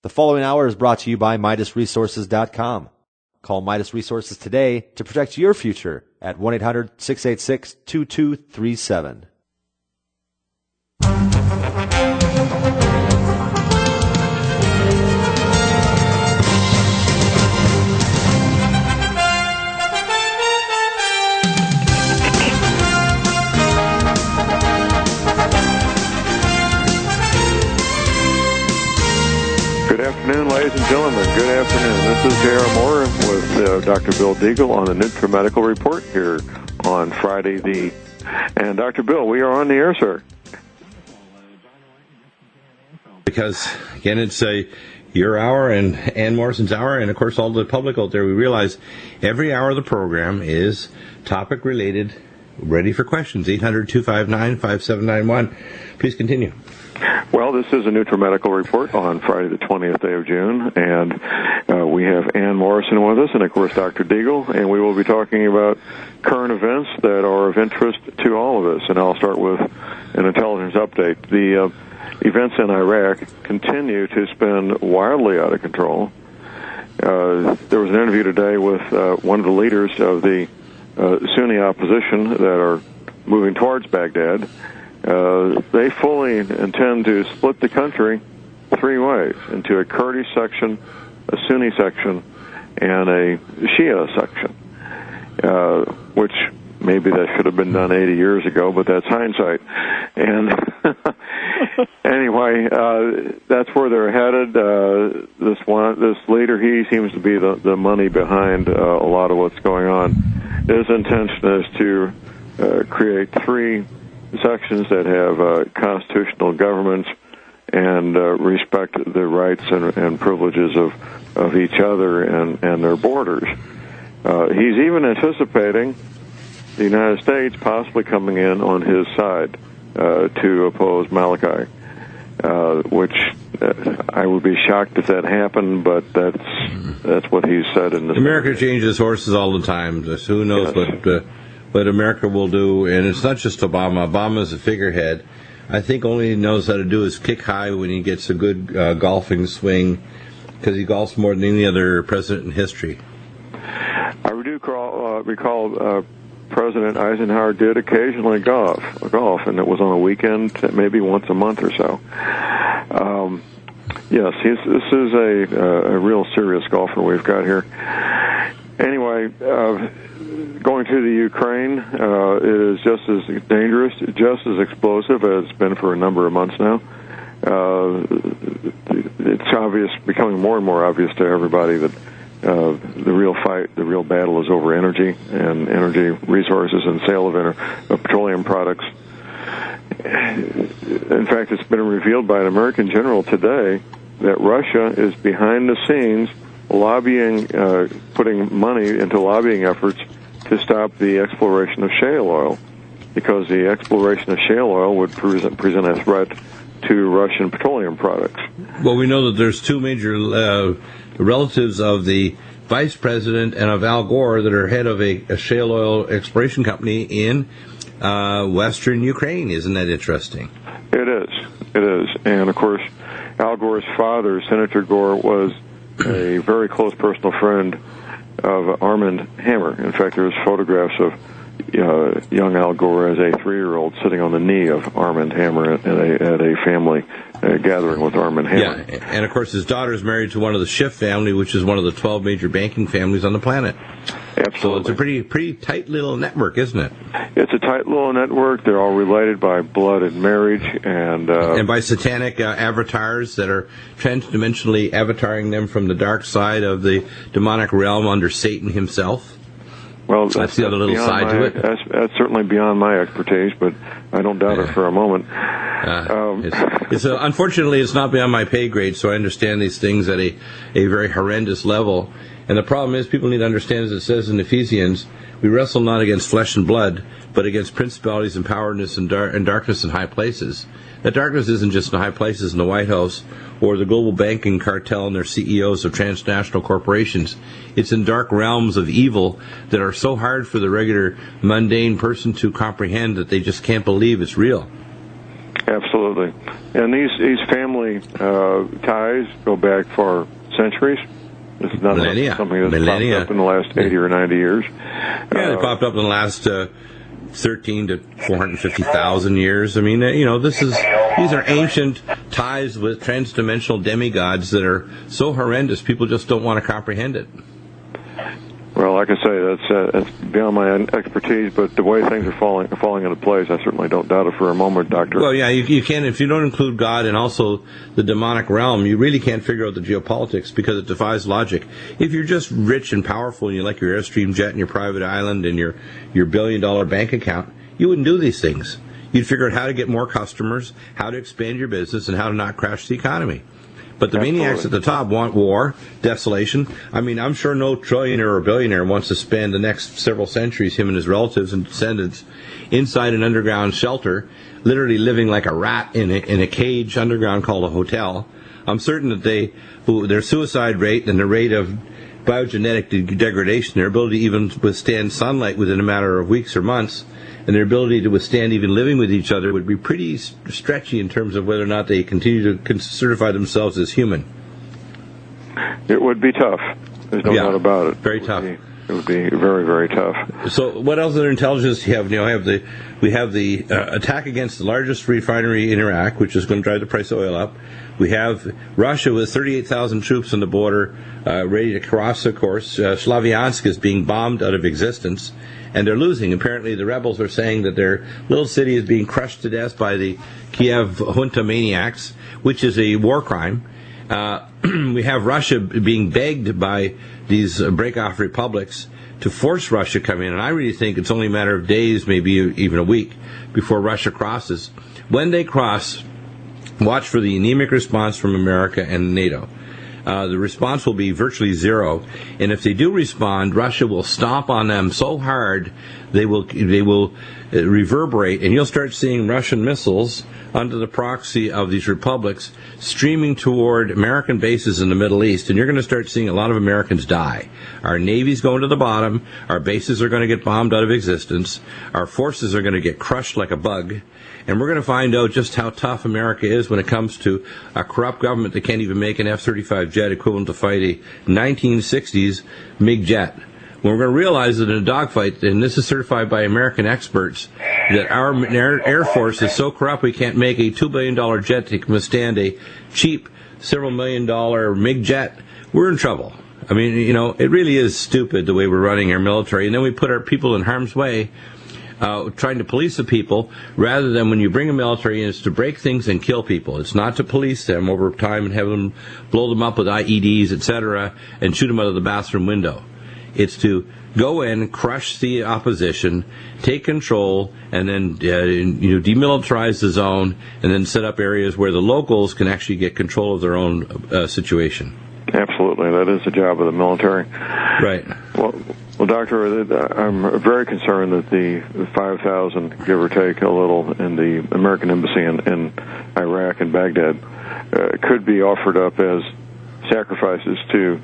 The following hour is brought to you by MidasResources.com. Call Midas Resources today to protect your future at 1-800-686-2237. Good afternoon, ladies and gentlemen. Good afternoon. This is J.R. Moore with Dr. Bill Deagle on the Nutrimedical Report here on Friday. And Dr. Bill, we are on the air, sir. Because, again, it's your hour and Ann Morrison's hour, and, of course, all the public out there. We realize every hour of the program is topic-related, ready for questions. 800-259-5791. Please continue. Well, this is a Nutrimedical Report on Friday the 20th day of June, and we have Ann Morrison with us, and of course Dr. Deagle, and we will be talking about current events that are of interest to all of us. And I'll start with an intelligence update. The events in Iraq continue to spin wildly out of control. There was an interview today with one of the leaders of the Sunni opposition that are moving towards Baghdad. They fully intend to split the country three ways, into a Kurdish section, a Sunni section, and a Shia section, which maybe that should have been done 80 years ago, but that's hindsight. And anyway, that's where they're headed. This leader, he seems to be the money behind a lot of what's going on. His intention is to create three sections that have constitutional governments and respect the rights and privileges of each other and their borders. He's even anticipating the United States possibly coming in on his side to oppose Malachi, which I would be shocked if that happened, but that's what he said in this. America changes horses all the time. Just who knows what America will do, and it's not just Obama. Obama's a figurehead. I think all he knows how to do is kick high when he gets a good golfing swing, because he golfs more than any other president in history. I do recall President Eisenhower did occasionally golf, and it was on a weekend, maybe once a month or so. Yes, this is a real serious golfer we've got here. Anyway, going to the Ukraine, it is just as dangerous, just as explosive as it's been for a number of months now. It's obvious, becoming more and more obvious to everybody that the real fight, the real battle is over energy and energy resources and sale of petroleum products. In fact, it's been revealed by an American general today that Russia is behind the scenes lobbying, putting money into lobbying efforts to stop the exploration of shale oil, because the exploration of shale oil would present a threat to Russian petroleum products. Well, we know that there's two major relatives of the vice president and of Al Gore that are head of a shale oil exploration company in western Ukraine. Isn't that interesting? It is. And, of course, Al Gore's father, Senator Gore, was a very close personal friend of Armand Hammer. In fact, there's photographs of young Al Gore as a 3-year-old sitting on the knee of Armand Hammer at a family gathering with Armand Hammer. Yeah, and of course his daughter is married to one of the Schiff family, which is one of the 12 major banking families on the planet. Absolutely. So it's a pretty tight little network, isn't it? It's a tight little network. They're all related by blood and marriage, and by satanic avatars that are transdimensionally avataring them from the dark side of the demonic realm under Satan himself. Well, that's the other little side to it. That's certainly beyond my expertise, but I don't doubt it for a moment. Unfortunately, it's not beyond my pay grade, so I understand these things at a very horrendous level. And the problem is, people need to understand, as it says in Ephesians, we wrestle not against flesh and blood, but against principalities and powers and darkness in high places. That darkness isn't just in high places in the White House or the global banking cartel and their CEOs of transnational corporations. It's in dark realms of evil that are so hard for the regular mundane person to comprehend that they just can't believe it's real. Absolutely. And these family ties go back for centuries. It's not Millennia. something that's popped up in the last 80 or 90 years. Yeah, they popped up in the last 13 to 450,000 years. I mean, these are ancient ties with transdimensional demigods that are so horrendous, people just don't want to comprehend it. Well, like I say, that's beyond my expertise, but the way things are falling into place, I certainly don't doubt it for a moment, Doctor. Well, yeah, you can. If you don't include God and also the demonic realm, you really can't figure out the geopolitics because it defies logic. If you're just rich and powerful and you like your Airstream jet and your private island and your $1 billion bank account, you wouldn't do these things. You'd figure out how to get more customers, how to expand your business, and how to not crash the economy. But the maniacs at the top want war, desolation. I mean, I'm sure no trillionaire or billionaire wants to spend the next several centuries, him and his relatives and descendants, inside an underground shelter, literally living like a rat in a cage underground called a hotel. I'm certain that their suicide rate and the rate of biogenetic degradation, their ability to even withstand sunlight within a matter of weeks or months, and their ability to withstand even living with each other would be pretty stretchy in terms of whether or not they continue to certify themselves as human. It would be tough. There's no doubt about it. Very tough. It would be very, very tough. So what else other intelligence do you have? We have the attack against the largest refinery in Iraq, which is going to drive the price of oil up. We have Russia with 38,000 troops on the border, ready to cross, of course. Slavyansk is being bombed out of existence, and they're losing. Apparently the rebels are saying that their little city is being crushed to death by the Kiev junta maniacs, which is a war crime. We have Russia being begged by these break-off republics to force Russia to come in, and I really think it's only a matter of days, maybe even a week, before Russia crosses. When they cross, watch for the anemic response from America and NATO. The response will be virtually zero, and if they do respond, Russia will stomp on them so hard they will reverberate, and you'll start seeing Russian missiles under the proxy of these republics streaming toward American bases in the Middle East, and you're going to start seeing a lot of Americans die. Our Navy's going to the bottom, our bases are going to get bombed out of existence, our forces are going to get crushed like a bug, and we're going to find out just how tough America is when it comes to a corrupt government that can't even make an F-35 jet equivalent to fight a 1960s MiG jet. When we're going to realize that in a dogfight, and this is certified by American experts, that our Air Force is so corrupt we can't make a $2 billion jet to withstand a cheap several $1 million MiG jet, we're in trouble. I mean, it really is stupid the way we're running our military, and then we put our people in harm's way, trying to police the people, rather than when you bring a military in, it's to break things and kill people. It's not to police them over time and have them blow them up with IEDs, etc., and shoot them out of the bathroom window. It's to go in, crush the opposition, take control, and then demilitarize the zone, and then set up areas where the locals can actually get control of their own situation. Absolutely, that is the job of the military. Right. Well, Doctor, I'm very concerned that the 5,000, give or take a little, in the American embassy in Iraq and Baghdad could be offered up as sacrifices to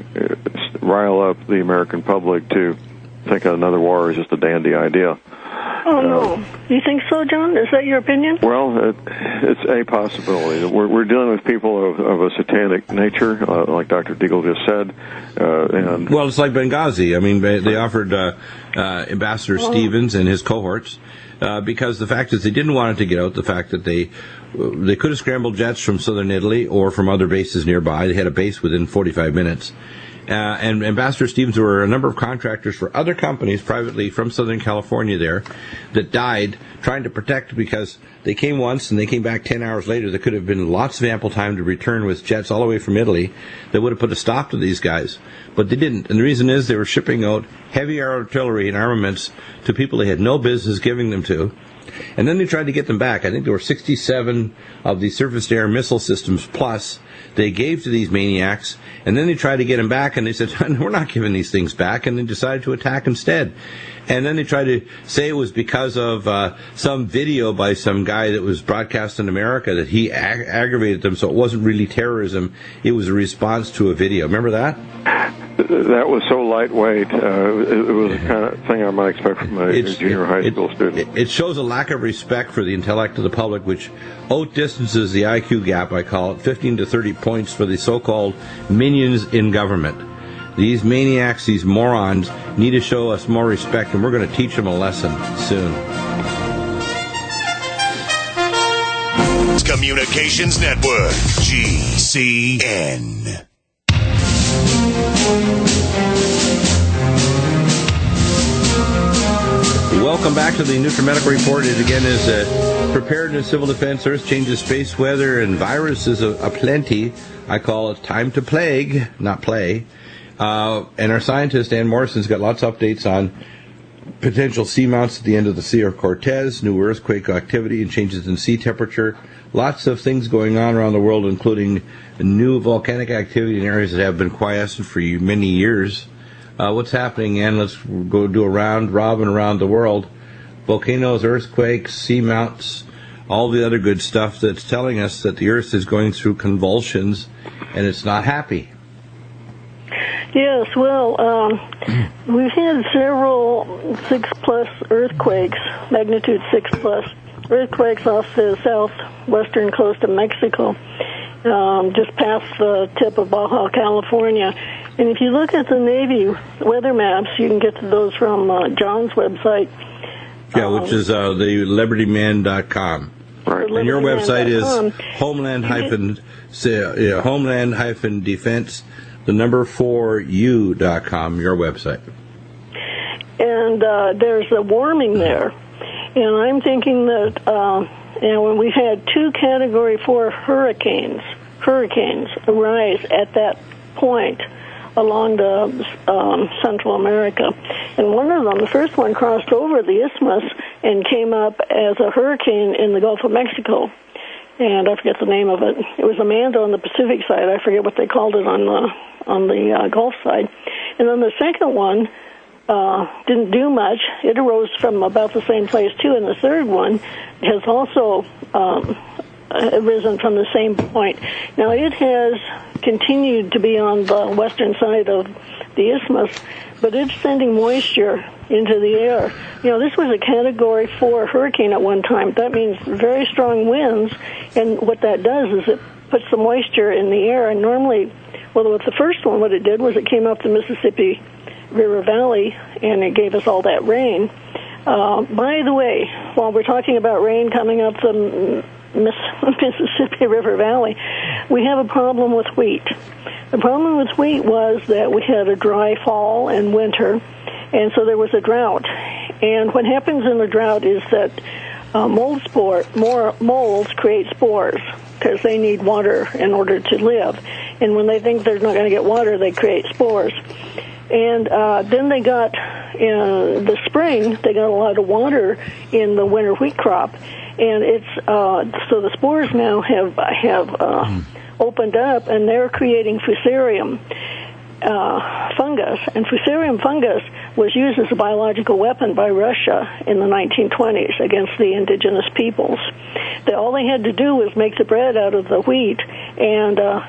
rile up the American public to think another war is just a dandy idea. Oh, no. You think so, John? Is that your opinion? Well, it's a possibility. We're dealing with people of a satanic nature, like Dr. Deagle just said. Well, it's like Benghazi. I mean, they offered Ambassador Stevens and his cohorts because the fact is they didn't want it to get out, the fact that they could have scrambled jets from southern Italy or from other bases nearby. They had a base within 45 minutes. And Ambassador Stevens, there were a number of contractors for other companies privately from Southern California there that died trying to protect, because they came once and they came back 10 hours later. There could have been lots of ample time to return with jets all the way from Italy that would have put a stop to these guys. But they didn't. And the reason is they were shipping out heavy artillery and armaments to people they had no business giving them to. And then they tried to get them back. I think there were 67 of the surface-to-air missile systems plus they gave to these maniacs, and then they tried to get them back, and they said, we're not giving these things back, and they decided to attack instead. And then they tried to say it was because of some video by some guy that was broadcast in America that he aggravated them, so it wasn't really terrorism, it was a response to a video. Remember that? that was so lightweight. It was the kind of thing I might expect from a junior high school student. It shows a lack of respect for the intellect of the public, which outdistances the IQ gap, I call it, 15 to 30 points for the so-called minions in government. These maniacs, these morons, need to show us more respect, and we're going to teach them a lesson soon. Communications Network, GCN. Welcome back to the Nutrimedical Report. It again is preparedness, civil defense, earth changes, space weather, and viruses aplenty. I call it time to plague, not play. And our scientist, Ann Morrison's got lots of updates on potential seamounts at the end of the Sea of Cortez, new earthquake activity and changes in sea temperature. Lots of things going on around the world, including new volcanic activity in areas that have been quiescent for many years. What's happening, Ann? Let's go do a round robin around the world. Volcanoes, earthquakes, seamounts, all the other good stuff that's telling us that the Earth is going through convulsions and it's not happy. Yes, well, we've had several 6+ earthquakes, magnitude 6+ earthquakes off the southwestern coast of Mexico, just past the tip of Baja California. And if you look at the Navy weather maps, you can get to those from John's website. Yeah, which is the libertyman.com. Right. And your website is homeland-defense, the number 4u.com, your website. And there's a warming there. And I'm thinking that when we had 2 Category 4 hurricanes arise at that point along the Central America. And one of them, the first one, crossed over the isthmus and came up as a hurricane in the Gulf of Mexico. And I forget the name of it. It was Amanda on the Pacific side. I forget what they called it on the Gulf side. And then the second one didn't do much. It arose from about the same place, too. And the third one has also arisen from the same point. Now, it has continued to be on the western side of the isthmus, but it's sending moisture into the air. You know, this was a Category 4 hurricane at one time. That means very strong winds, and what that does is it puts the moisture in the air. And normally, well, with the first one, what it did was it came up the Mississippi River Valley, and it gave us all that rain. By the way, while we're talking about rain coming up the Mississippi River Valley, we have a problem with wheat. The problem with wheat was that we had a dry fall and winter, and so there was a drought. And what happens in the drought is that moles create spores because they need water in order to live. And when they think they're not going to get water, they create spores. And then they got, in the spring, they got a lot of water in the winter wheat crop. And it's so the spores now have opened up, and they're creating fusarium fungus. And fusarium fungus was used as a biological weapon by Russia in the 1920s against the indigenous peoples. All they had to do was make the bread out of the wheat, and the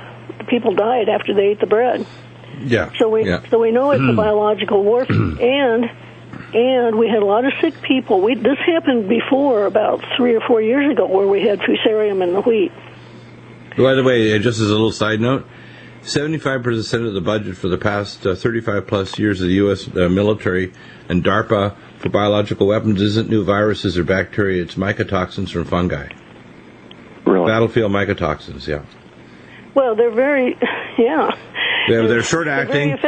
people died after they ate the bread. Yeah. So we know it's a biological warfare, and we had a lot of sick people. This happened before, about 3 or 4 years ago, where we had fusarium in the wheat. By the way, just as a little side note, 75% of the budget for the past 35-plus years of the U.S. Military and DARPA for biological weapons isn't new viruses or bacteria. It's mycotoxins from fungi. Really? Battlefield mycotoxins, yeah. Well, they're very, yeah. They're short-acting.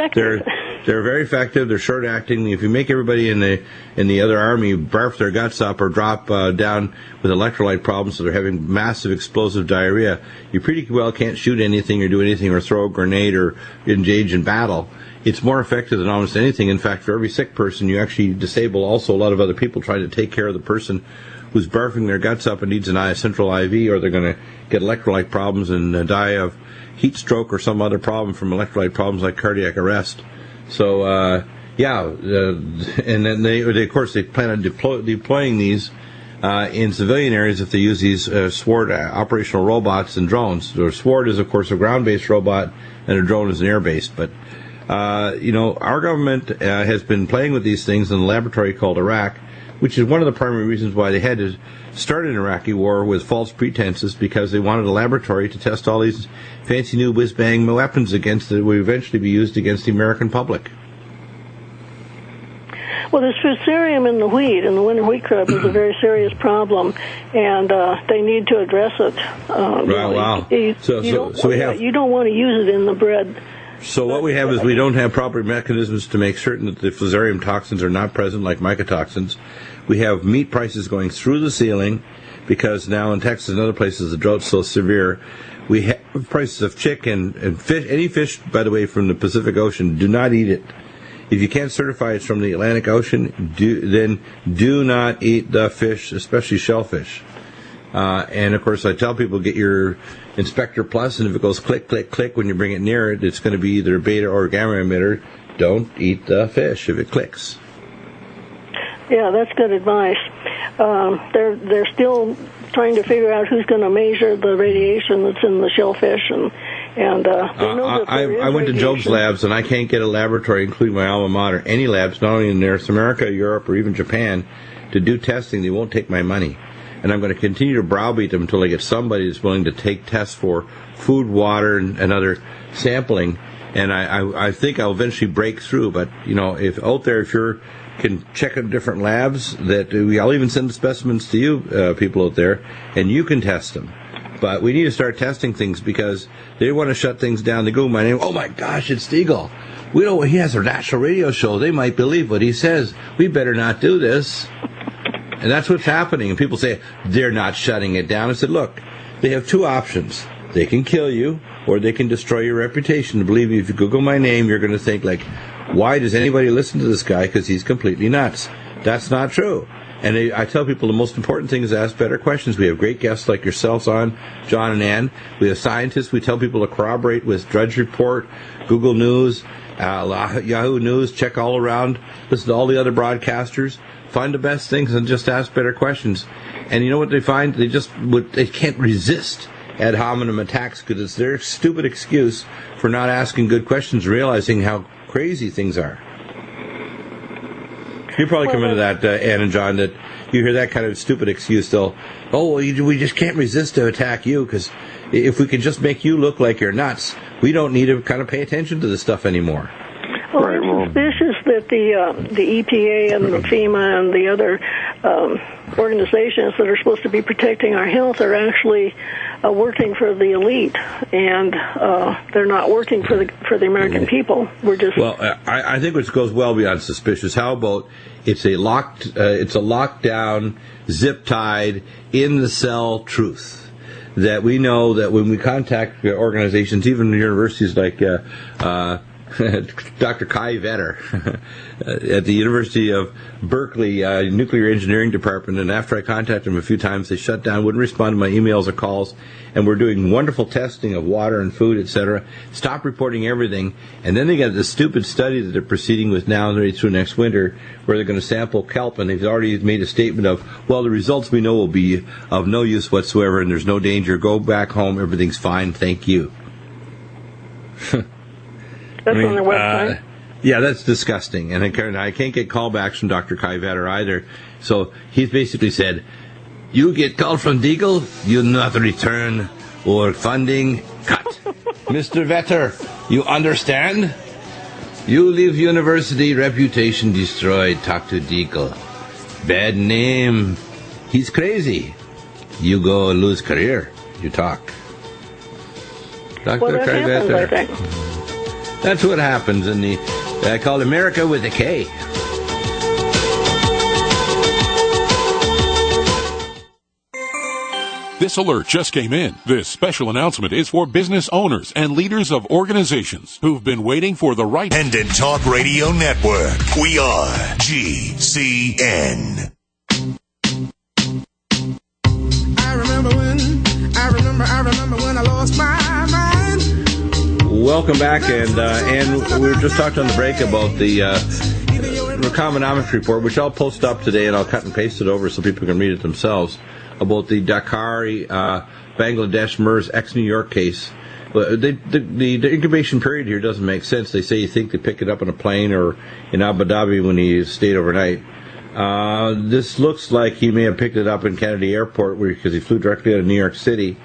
They're very effective. They're short-acting. If you make everybody in the other army barf their guts up or drop down with electrolyte problems, so they're having massive explosive diarrhea, you pretty well can't shoot anything or do anything or throw a grenade or engage in battle. It's more effective than almost anything. In fact, for every sick person, you actually disable also a lot of other people trying to take care of the person who's barfing their guts up and needs a central IV, or they're going to get electrolyte problems and die of heat stroke or some other problem from electrolyte problems like cardiac arrest. So, and then they of course, they plan on deploying these in civilian areas if they use these SWORD operational robots and drones. So SWORD is, of course, a ground-based robot, and a drone is an air-based. But Our government has been playing with these things in a laboratory called Iraq, which is one of the primary reasons why they had to start an Iraqi war with false pretenses, because they wanted a laboratory to test all these fancy new whiz-bang weapons against that would eventually be used against the American public. Well, there's fusarium in the wheat, and the winter wheat crop is a very serious problem, and they need to address it. Wow. You don't want to use it in the bread. So what we have is we don't have proper mechanisms to make certain that the fusarium toxins are not present, like mycotoxins. We have meat prices going through the ceiling because now in Texas and other places the drought's so severe. We have prices of chicken and fish. Any fish, by the way, from the Pacific Ocean, do not eat it. If you can't certify it's from the Atlantic Ocean, then do not eat the fish, especially shellfish. And, of course, I tell people, get your Inspector Plus, and if it goes click, click, click when you bring it near it, it's going to be either a beta or gamma emitter. Don't eat the fish if it clicks. Yeah, that's good advice. They're still trying to figure out who's going to measure the radiation that's in the shellfish, and I went to Job's Labs, and I can't get a laboratory, including my alma mater, any labs, not only in North America, Europe, or even Japan, to do testing. They won't take my money. And I'm going to continue to browbeat them until I get somebody that's willing to take tests for food, water, and other sampling. And I think I'll eventually break through. But, if you can check out different labs, I'll even send the specimens to you, people out there, and you can test them. But we need to start testing things because they want to shut things down. They Google my name. Oh, my gosh, it's Deagle. He has a national radio show. They might believe what he says. We better not do this. And that's what's happening. And people say, they're not shutting it down. I said, look, they have two options. They can kill you, or they can destroy your reputation. Believe me, if you Google my name, you're going to think, why does anybody listen to this guy? Because he's completely nuts. That's not true. And I tell people the most important thing is ask better questions. We have great guests like yourselves on, John and Ann. We have scientists. We tell people to corroborate with Drudge Report, Google News, Yahoo News. Check all around. Listen to all the other broadcasters. Find the best things and just ask better questions. And you know what they find? They can't resist ad hominem attacks because it's their stupid excuse for not asking good questions, realizing how crazy things are. You probably come into that, Ann and John, that you hear that kind of stupid excuse. We just can't resist to attack you because if we can just make you look like you're nuts, we don't need to kind of pay attention to this stuff anymore. Well, I'm suspicious that the EPA and the FEMA and the other organizations that are supposed to be protecting our health are actually working for the elite, and they're not working for the American people. I think which goes well beyond suspicious. How about it's a lockdown, zip tied, in the cell truth. That we know that when we contact organizations, even universities like Dr. Kai Vetter at the University of Berkeley Nuclear Engineering Department, and after I contacted them a few times, they shut down, wouldn't respond to my emails or calls, and we're doing wonderful testing of water and food, etc. Stop reporting everything, and then they got this stupid study that they're proceeding with now right through next winter, where they're going to sample kelp, and they've already made a statement of, well, the results we know will be of no use whatsoever, and there's no danger. Go back home, everything's fine, thank you. That's on their website. Yeah, that's disgusting. And I can't get callbacks from Dr. Kai Vetter either. So he's basically said, you get call from Deagle, you not return, or funding cut. Mr. Vetter, you understand? You leave university, reputation destroyed, talk to Deagle. Bad name. He's crazy. You go lose career, you talk. Dr. Kai Vetter. I think. That's what happens in the called America with a K. This alert just came in. This special announcement is for business owners and leaders of organizations who've been waiting for the right Independent Talk Radio Network. We are GCN. I remember when I lost my mind. Welcome back, and we were just talking on the break about the Recombinomics report, which I'll post up today, and I'll cut and paste it over so people can read it themselves, about the Dakar, Bangladesh, MERS, ex-New York case But the incubation period here doesn't make sense. They say you think they pick it up on a plane or in Abu Dhabi when he stayed overnight. This looks like he may have picked it up in Kennedy Airport because he flew directly out of New York City.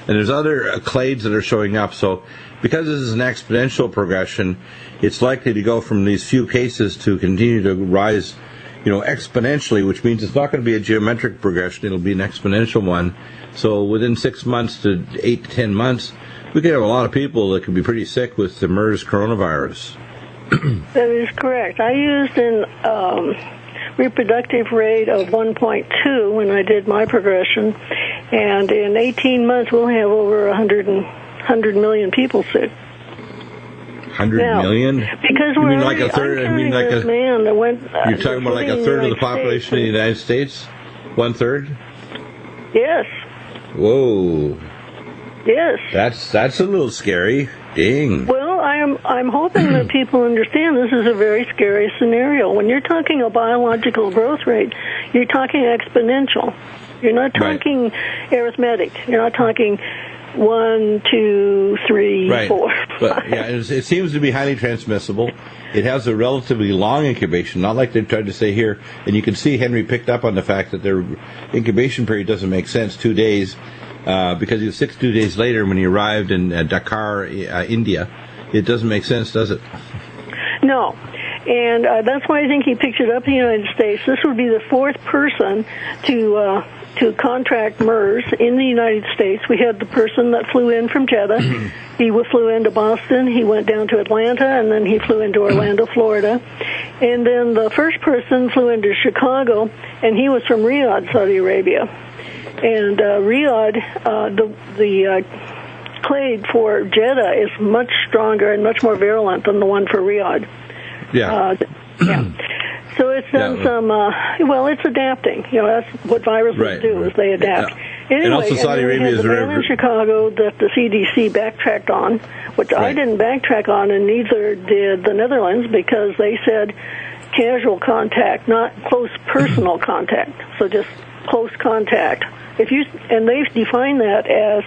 And there's other clades that are showing up. So because this is an exponential progression, it's likely to go from these few cases to continue to rise, exponentially, which means it's not going to be a geometric progression. It'll be an exponential one. So within 6 months to 8 to 10 months, we could have a lot of people that could be pretty sick with the MERS coronavirus. That is correct. I used an reproductive rate of 1.2 when I did my progression, and in 18 months we'll have over 100 million people sick. 100 million? Because you mean like a third? Man that went. You're talking about like a third of the population in the United States? 1/3? Yes. Whoa. Yes. That's a little scary. Dang. Well, I'm hoping that people understand this is a very scary scenario. When you're talking a biological growth rate, you're talking exponential. You're not talking arithmetic. You're not talking 1, 2, 3, 4. But yeah, it seems to be highly transmissible. It has a relatively long incubation, not like they tried to say here. And you can see Henry picked up on the fact that their incubation period doesn't make sense, 2 days. Because he was 62 days later when he arrived in Dakar, India. It doesn't make sense, does it? No. And that's why I think he picked it up in the United States. This would be the fourth person to contract MERS in the United States. We had the person that flew in from Jeddah. He flew into Boston. He went down to Atlanta, and then he flew into Orlando, Florida. And then the first person flew into Chicago, and he was from Riyadh, Saudi Arabia. And Riyadh, the clade for Jeddah is much stronger and much more virulent than the one for Riyadh. Yeah. Yeah. So it's done some, it's adapting. That's what viruses do, is they adapt. Yeah. Anyway, and also Saudi Arabia is the ban in Chicago that the CDC backtracked on, which I didn't backtrack on, and neither did the Netherlands, because they said casual contact, not close personal contact. So just close contact. And they've defined that as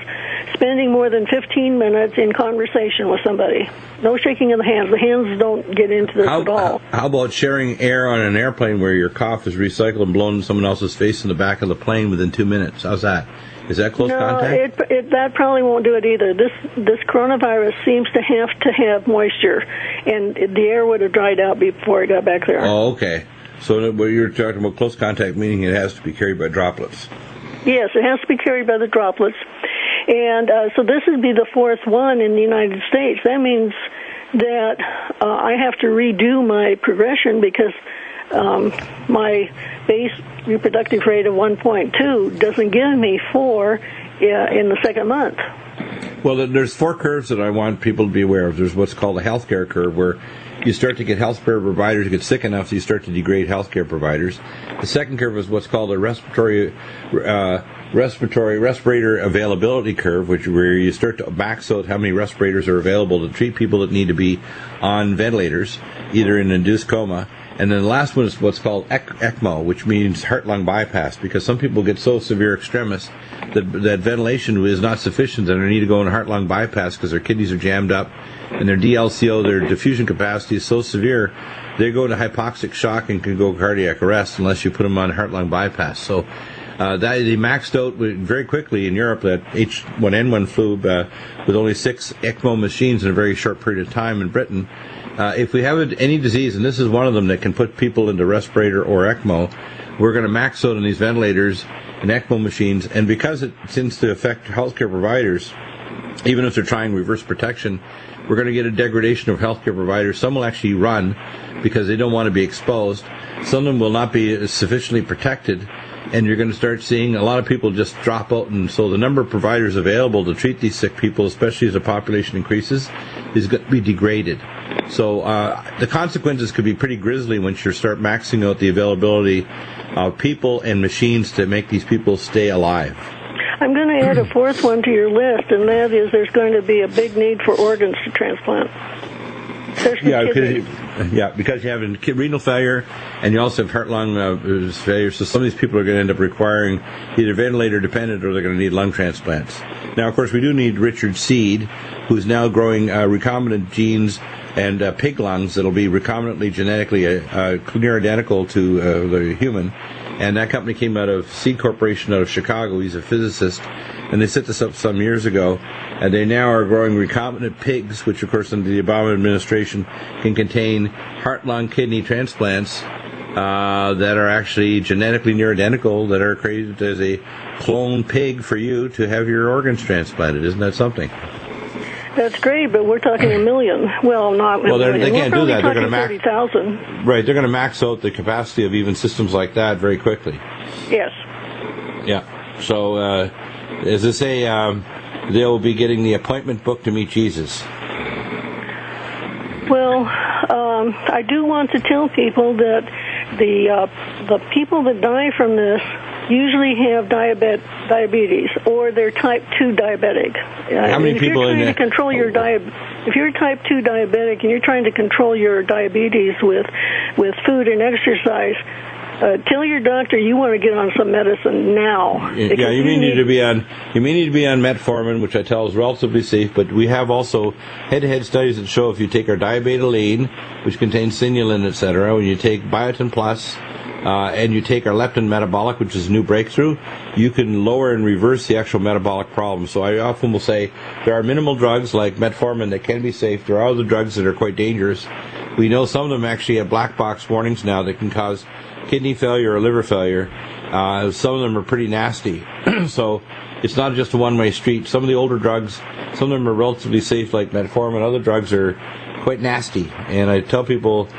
spending more than 15 minutes in conversation with somebody. No shaking of the hands. The hands don't get into this at all. How about sharing air on an airplane where your cough is recycled and blown in someone else's face in the back of the plane within 2 minutes? How's that? Is that close contact? No, that probably won't do it either. This coronavirus seems to have moisture, and the air would have dried out before it got back there. Oh, okay. So what you're talking about close contact, meaning it has to be carried by droplets. Yes, it has to be carried by the droplets. And so this would be the fourth one in the United States. That means that I have to redo my progression because my base reproductive rate of 1.2 doesn't give me 4 in the second month. Well, there's 4 curves that I want people to be aware of. There's what's called a healthcare curve, where you start to get healthcare providers get sick enough, so you start to degrade healthcare providers. The second curve is what's called a respirator availability curve, where you start to max out how many respirators are available to treat people that need to be on ventilators, either in induced coma. And then the last one is what's called ECMO, which means heart-lung bypass, because some people get so severe extremis that ventilation is not sufficient and they need to go in a heart-lung bypass because their kidneys are jammed up and their DLCO, their diffusion capacity, is so severe they go into hypoxic shock and can go cardiac arrest unless you put them on heart-lung bypass. So that they maxed out very quickly in Europe, that H1N1 flu with only 6 ECMO machines in a very short period of time in Britain. If we have any disease, and this is one of them that can put people into respirator or ECMO, we're going to max out on these ventilators and ECMO machines. And because it tends to affect healthcare providers, even if they're trying reverse protection, we're going to get a degradation of healthcare providers. Some will actually run because they don't want to be exposed. Some of them will not be sufficiently protected. And you're going to start seeing a lot of people just drop out. And so the number of providers available to treat these sick people, especially as the population increases, is going to be degraded. So the consequences could be pretty grisly once you start maxing out the availability of people and machines to make these people stay alive. I'm going to add a fourth one to your list, and that is there's going to be a big need for organs to transplant. because you have renal failure and you also have heart-lung failure. So some of these people are going to end up requiring either ventilator-dependent or they're going to need lung transplants. Now, of course, we do need Richard Seed, who's now growing recombinant genes and pig lungs that'll be recombinantly genetically near identical to the human. And that company came out of Seed Corporation out of Chicago. He's a physicist. And they set this up some years ago. And they now are growing recombinant pigs, which, of course, under the Obama administration, can contain heart, lung, kidney transplants that are actually genetically near identical, that are created as a clone pig for you to have your organs transplanted. Isn't that something? That's great, but we're talking a million. Well, not a million. They can't do that. They're going to max 30,000. Right. They're going to max out the capacity of even systems like that very quickly. Yes. Yeah. So, as I say, they'll be getting the appointment book to meet Jesus. Well, I do want to tell people that the people that die from this usually have diabetes, or they're type 2 diabetic. How many people in there? If you're type 2 diabetic and you're trying to control your diabetes with food and exercise, tell your doctor you want to get on some medicine now. Yeah, you may need to be on metformin, which I tell is relatively safe, but we have also head-to-head studies that show if you take our diabetoline, which contains sinulin, etc., when you take Biotin Plus, and you take our leptin metabolic, which is a new breakthrough, you can lower and reverse the actual metabolic problem. So I often will say there are minimal drugs like metformin that can be safe. There are other drugs that are quite dangerous. We know some of them actually have black box warnings now that can cause kidney failure or liver failure. Some of them are pretty nasty. So it's not just a one-way street. Some of the older drugs, some of them are relatively safe like metformin. Other drugs are quite nasty. And I tell people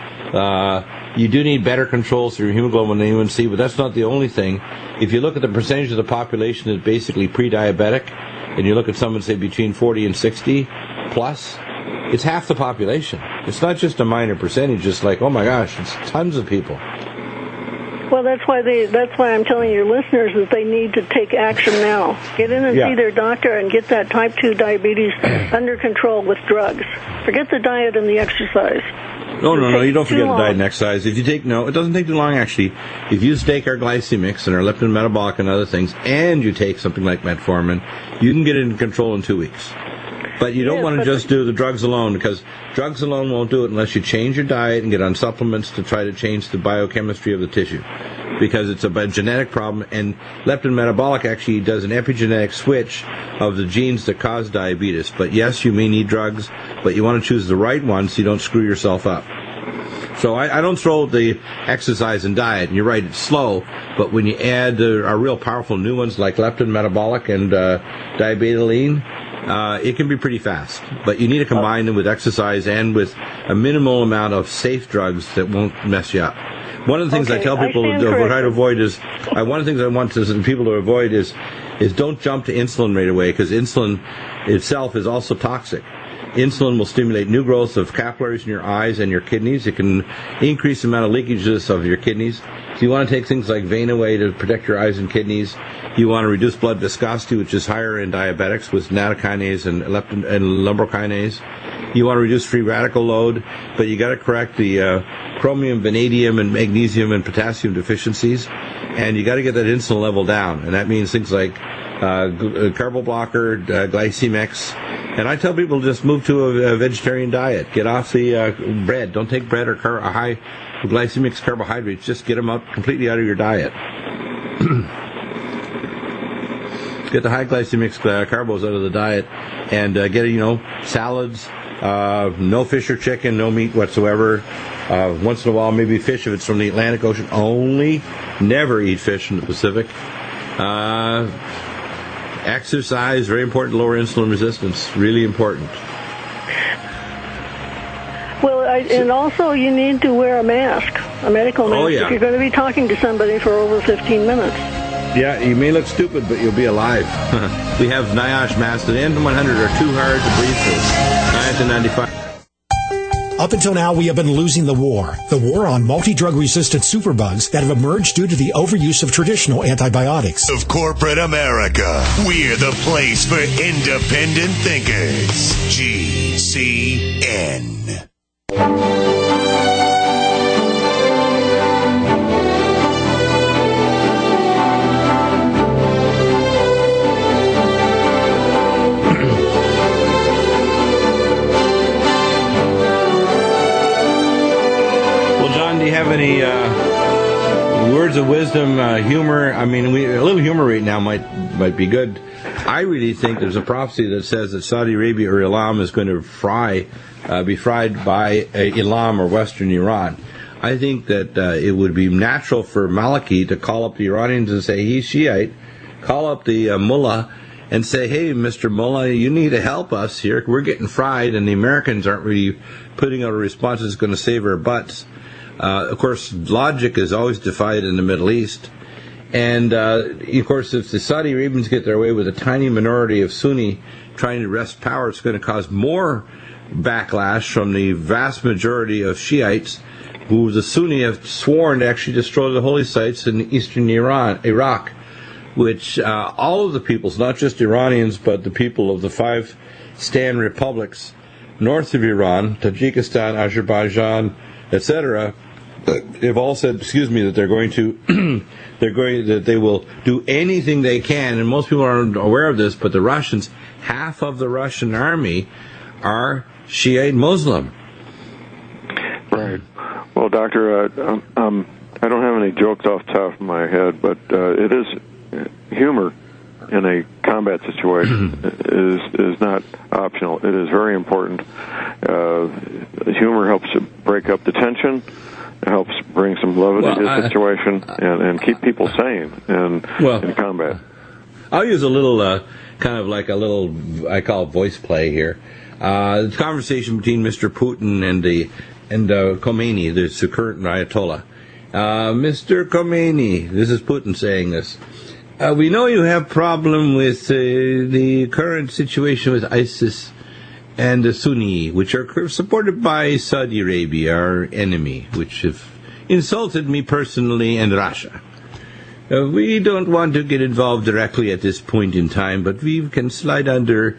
you do need better controls through hemoglobin and A1C, but that's not the only thing. If you look at the percentage of the population that's basically pre-diabetic, and you look at someone, say, between 40 and 60 plus, it's half the population. It's not just a minor percentage. It's like, oh my gosh, it's tons of people. Well, that's why I'm telling your listeners that they need to take action now. Get in and see their doctor and get that type 2 diabetes under control with drugs. Forget the diet and the exercise. No, you don't forget the diet and exercise. If you take, it doesn't take too long, actually. If you take our glycemics and our leptin metabolic and other things, and you take something like metformin, you can get it in control in 2 weeks. But you don't want to just do the drugs alone, because drugs alone won't do it unless you change your diet and get on supplements to try to change the biochemistry of the tissue, because it's a genetic problem, and leptin metabolic actually does an epigenetic switch of the genes that cause diabetes. But yes, you may need drugs, but you want to choose the right one so you don't screw yourself up. So I don't throw the exercise and diet, and you're right, it's slow, but when you add our real powerful new ones like leptin metabolic and diabetoline, it can be pretty fast, but you need to combine them with exercise and with a minimal amount of safe drugs that won't mess you up. One of the things I tell people to try to avoid is, one of the things I want people to avoid is don't jump to insulin right away, because insulin itself is also toxic. Insulin will stimulate new growth of capillaries in your eyes and your kidneys. It can increase the amount of leakages of your kidneys. So you want to take things like Vein Away to protect your eyes and kidneys. You want to reduce blood viscosity, which is higher in diabetics with nattokinase and leptin and lumbrokinase. You want to reduce free radical load, but you got to correct the chromium, vanadium, and magnesium and potassium deficiencies, and you got to get that insulin level down. And that means things like carbo blocker, glycemics. And I tell people just move to a vegetarian diet. Get off the bread. Don't take bread or high glycemic carbohydrates. Just get them completely out of your diet. Get the high glycemic carbos out of the diet, and get salads, no fish or chicken, no meat whatsoever. Once in a while, maybe fish if it's from the Atlantic Ocean only. Never eat fish from the Pacific. Exercise, very important to lower insulin resistance, really important. Well, and also you need to wear a mask, a medical mask, if you're going to be talking to somebody for over 15 minutes. Yeah, you may look stupid, but you'll be alive. We have NIOSH masks. The N100 are too hard to breathe through. N95. Up until now, we have been losing the war on multi-drug resistant superbugs that have emerged due to the overuse of traditional antibiotics. Of corporate America, we're the place for independent thinkers. GCN. have any words of wisdom, humor? I mean, a little humor right now might be good. I really think there's a prophecy that says that Saudi Arabia or Islam is going to be fried by Islam or Western Iran. I think that it would be natural for Maliki to call up the Iranians and say he's Shiite, call up the mullah and say, hey, Mr. Mullah, you need to help us here. We're getting fried, and the Americans aren't really putting out a response that's going to save our butts. Of course, logic is always defied in the Middle East. And, of course, if the Saudi Arabians get their way with a tiny minority of Sunni trying to wrest power, it's going to cause more backlash from the vast majority of Shiites who the Sunni have sworn to actually destroy the holy sites in eastern Iraq, which all of the peoples, not just Iranians, but the people of the 5 Stan republics north of Iran, Tajikistan, Azerbaijan, etc., they've all said, that they're going to, that they will do anything they can, and most people aren't aware of this, but the Russians, half of the Russian army are Shiite Muslim. Right. Well, Doctor, I don't have any jokes off the top of my head, but it is humor in a combat situation is not optional. It is very important. Humor helps to break up the tension. It helps bring some levity to the situation and keep people sane in combat. I'll use a little, I call it voice play here. The conversation between Mr. Putin and Khomeini, the current Ayatollah. Mr. Khomeini, this is Putin saying this. We know you have problem with the current situation with ISIS and the Sunni, which are supported by Saudi Arabia, our enemy, which have insulted me personally and Russia. We don't want to get involved directly at this point in time, but we can slide under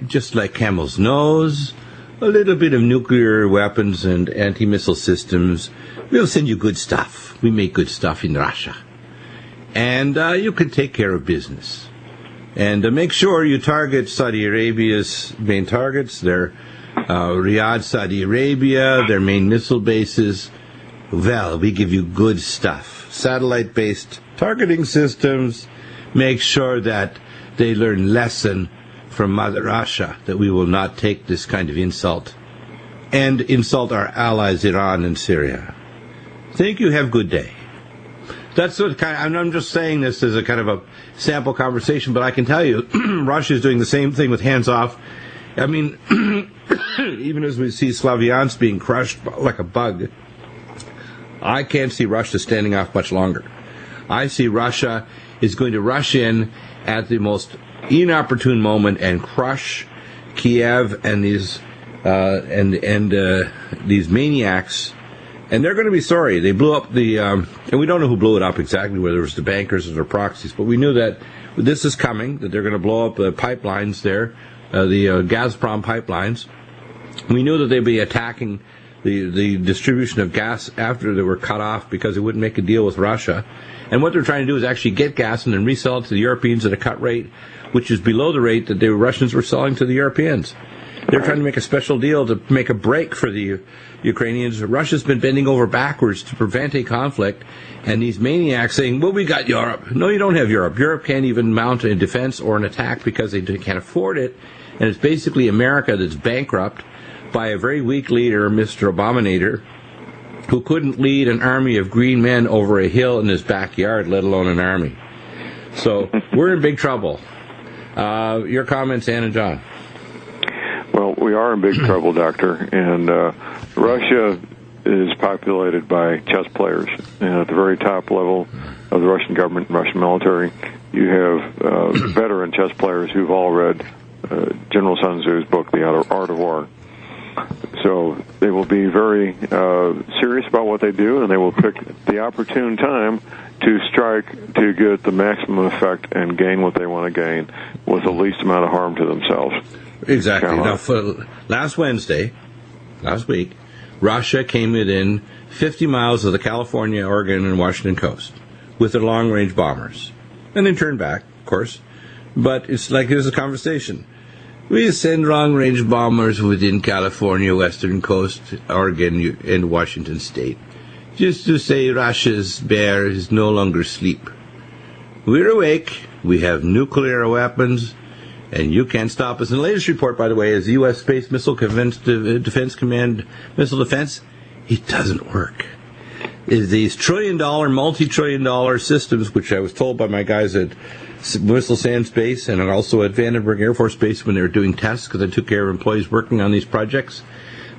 just like camel's nose, a little bit of nuclear weapons and anti-missile systems. We'll send you good stuff. We make good stuff in Russia. And you can take care of business. And make sure you target Saudi Arabia's main targets, their Riyadh, Saudi Arabia, their main missile bases. Well, we give you good stuff. Satellite-based targeting systems. Make sure that they learn lesson from Mother Russia, that we will not take this kind of insult and insult our allies Iran and Syria. Thank you. Have a good day. That's what I'm just saying this as a kind of a sample conversation, but I can tell you, Russia is doing the same thing with hands off. I mean, even as we see Slaviansk being crushed like a bug, I can't see Russia standing off much longer. I see Russia is going to rush in at the most inopportune moment and crush Kiev and these maniacs. And they're going to be sorry. They blew up and we don't know who blew it up exactly, whether it was the bankers or the proxies, but we knew that this is coming, that they're going to blow up the pipelines there, the Gazprom pipelines. We knew that they'd be attacking the distribution of gas after they were cut off because they wouldn't make a deal with Russia. And what they're trying to do is actually get gas and then resell it to the Europeans at a cut rate, which is below the rate that the Russians were selling to the Europeans. They're trying to make a special deal to make a break for the Ukrainians. Russia's been bending over backwards to prevent a conflict, and these maniacs saying, well, we got Europe. No, you don't have Europe. Europe can't even mount a defense or an attack because they can't afford it, and it's basically America that's bankrupt by a very weak leader, Mr. Abominator, who couldn't lead an army of green men over a hill in his backyard, let alone an army. So we're in big trouble. Your comments, Ann and John. Well, we are in big trouble, Doctor, and Russia is populated by chess players. And at the very top level of the Russian government and Russian military, you have veteran chess players who've all read General Sun Tzu's book, The Art of War. So they will be very serious about what they do, and they will pick the opportune time to strike to get the maximum effect and gain what they want to gain with the least amount of harm to themselves. Exactly. Now, for last week, Russia came within 50 miles of the California, Oregon, and Washington coast with their long-range bombers. And then turned back, of course. But it's like there's a conversation. We send long-range bombers within California, Western coast, Oregon, and Washington state. just to say Russia's bear is no longer asleep. We're awake. We have nuclear weapons, and you can't stop us. And the latest report, by the way, is the U.S. Space Missile Defense Command missile defense. It doesn't work. Is these trillion-dollar, multi-trillion-dollar systems, which I was told by my guys at Whistle Sand Space and also at Vandenberg Air Force Base when they were doing tests, because I took care of employees working on these projects.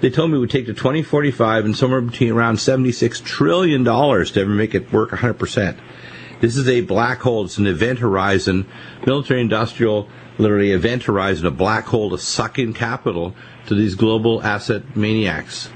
They told me it would take to 2045 and somewhere between around $76 trillion to ever make it work 100%. This is a black hole. It's an event horizon, military-industrial, literally event horizon, a black hole to suck in capital to these global asset maniacs.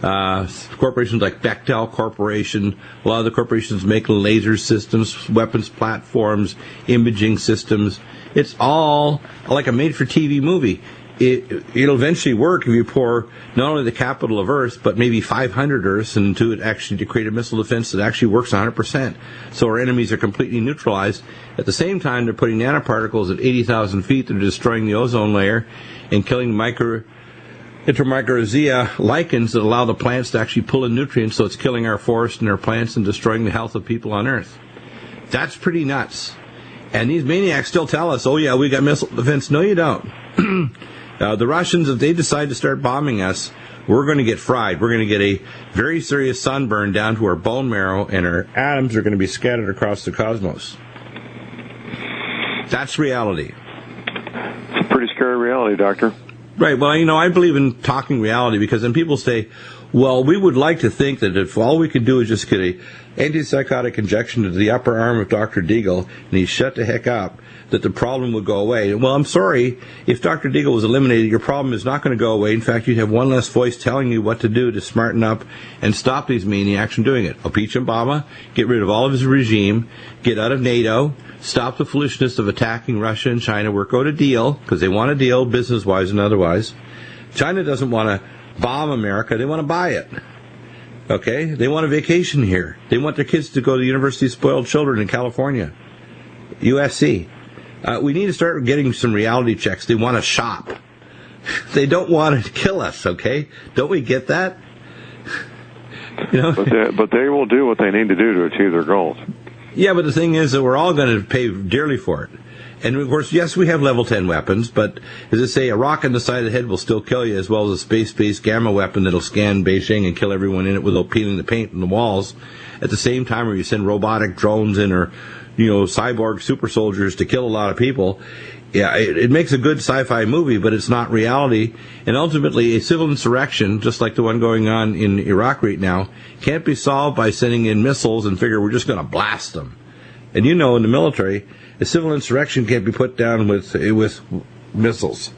Corporations like Bechtel Corporation, a lot of the corporations make laser systems, weapons platforms, imaging systems. It's all like a made-for-TV movie. It'll eventually work if you pour not only the capital of Earth, but maybe 500 Earths into it actually to create a missile defense that actually works 100%. So our enemies are completely neutralized. At the same time, they're putting nanoparticles at 80,000 feet that are destroying the ozone layer and killing intermycorrhizae lichens that allow the plants to actually pull in nutrients, so it's killing our forests and our plants and destroying the health of people on Earth. That's pretty nuts. And these maniacs still tell us, oh yeah, we got missile defense. No, you don't. The Russians, if they decide to start bombing us, we're going to get fried. We're going to get a very serious sunburn down to our bone marrow, and our atoms are going to be scattered across the cosmos. That's reality. It's a pretty scary reality, Doctor. Right. Well, I believe in talking reality, because then people say, well, we would like to think that if all we could do is just get a antipsychotic injection to the upper arm of Dr. Deagle and he's shut the heck up, that the problem would go away. Well, I'm sorry, if Dr. Deagle was eliminated, your problem is not going to go away. In fact, you'd have one less voice telling you what to do to smarten up and stop these maniacs from doing it. Impeach Obama, get rid of all of his regime, get out of NATO, stop the foolishness of attacking Russia and China, work out a deal, because they want a deal, business-wise and otherwise. China doesn't want to bomb America, they want to buy it. Okay? They want a vacation here. They want their kids to go to the University of Spoiled Children in California, USC. We need to start getting some reality checks. They want to shop. They don't want to kill us, okay? Don't we get that? But they will do what they need to do to achieve their goals. Yeah, but the thing is that we're all going to pay dearly for it. And, of course, yes, we have level 10 weapons, but, as I say, a rock in the side of the head will still kill you, as well as a space-based gamma weapon that'll scan Beijing and kill everyone in it without peeling the paint on the walls. At the same time, where you send robotic drones in or, cyborg super soldiers to kill a lot of people. Yeah, it makes a good sci-fi movie, but it's not reality. And ultimately, a civil insurrection, just like the one going on in Iraq right now, can't be solved by sending in missiles and figure we're just going to blast them. And in the military, a civil insurrection can't be put down with missiles.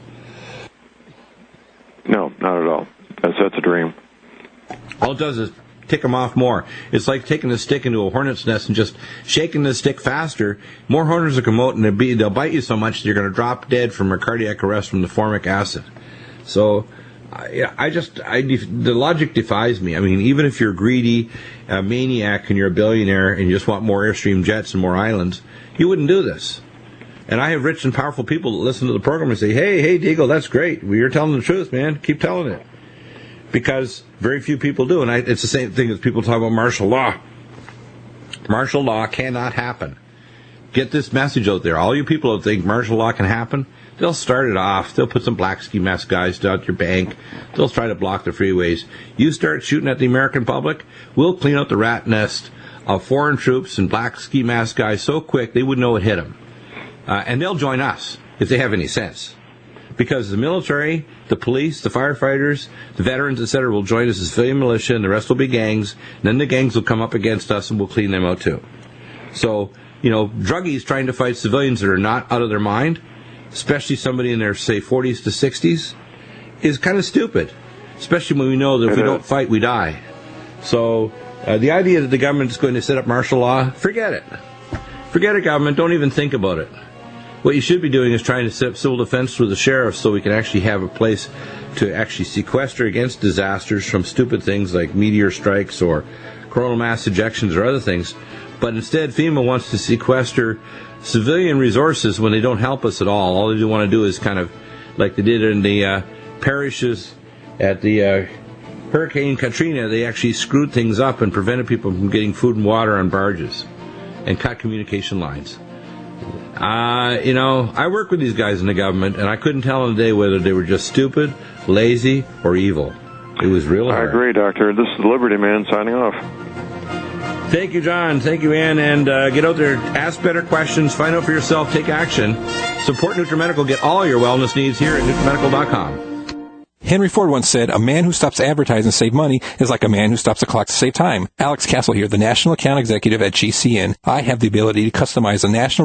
No, not at all. That's a dream. All it does is tick them off more. It's like taking a stick into a hornet's nest and just shaking the stick faster. More hornets will come out and they'll bite you so much that you're going to drop dead from a cardiac arrest from the formic acid. So the logic defies me. I mean, even if you're greedy, a maniac, and you're a billionaire and you just want more Airstream jets and more islands, you wouldn't do this. And I have rich and powerful people that listen to the program and say, hey, Deagle, that's great. Well, you're telling the truth, man. Keep telling it. Because very few people do. And it's the same thing as people talk about martial law. Martial law cannot happen. Get this message out there. All you people that think martial law can happen, they'll start it off. They'll put some black ski mask guys down at your bank. They'll try to block the freeways. You start shooting at the American public, we'll clean out the rat nest of foreign troops and black ski mask guys so quick they wouldn't know it hit them. And they'll join us if they have any sense. Because the military, the police, the firefighters, the veterans, etc. will join us as civilian militia, and the rest will be gangs. And then the gangs will come up against us, and we'll clean them out too. So, druggies trying to fight civilians that are not out of their mind, especially somebody in their, say, 40s to 60s, is kind of stupid. Especially when we know that if we don't fight, we die. So, the idea that the government is going to set up martial law, forget it. Forget it, government. Don't even think about it. What you should be doing is trying to set up civil defense through the sheriff so we can actually have a place to actually sequester against disasters from stupid things like meteor strikes or coronal mass ejections or other things. But instead, FEMA wants to sequester civilian resources when they don't help us at all. All they want to do is kind of, like they did in the parishes at the Hurricane Katrina, they actually screwed things up and prevented people from getting food and water on barges and cut communication lines. I work with these guys in the government, and I couldn't tell in a day whether they were just stupid, lazy, or evil. It was real hard. I agree, Doctor. This is Liberty Man signing off. Thank you, John. Thank you, Ann. And get out there, ask better questions, find out for yourself, take action. Support Nutrimedical. Get all your wellness needs here at Nutrimedical.com. Henry Ford once said, a man who stops advertising to save money is like a man who stops a clock to save time. Alex Castle here, the National Account Executive at GCN. I have the ability to customize a national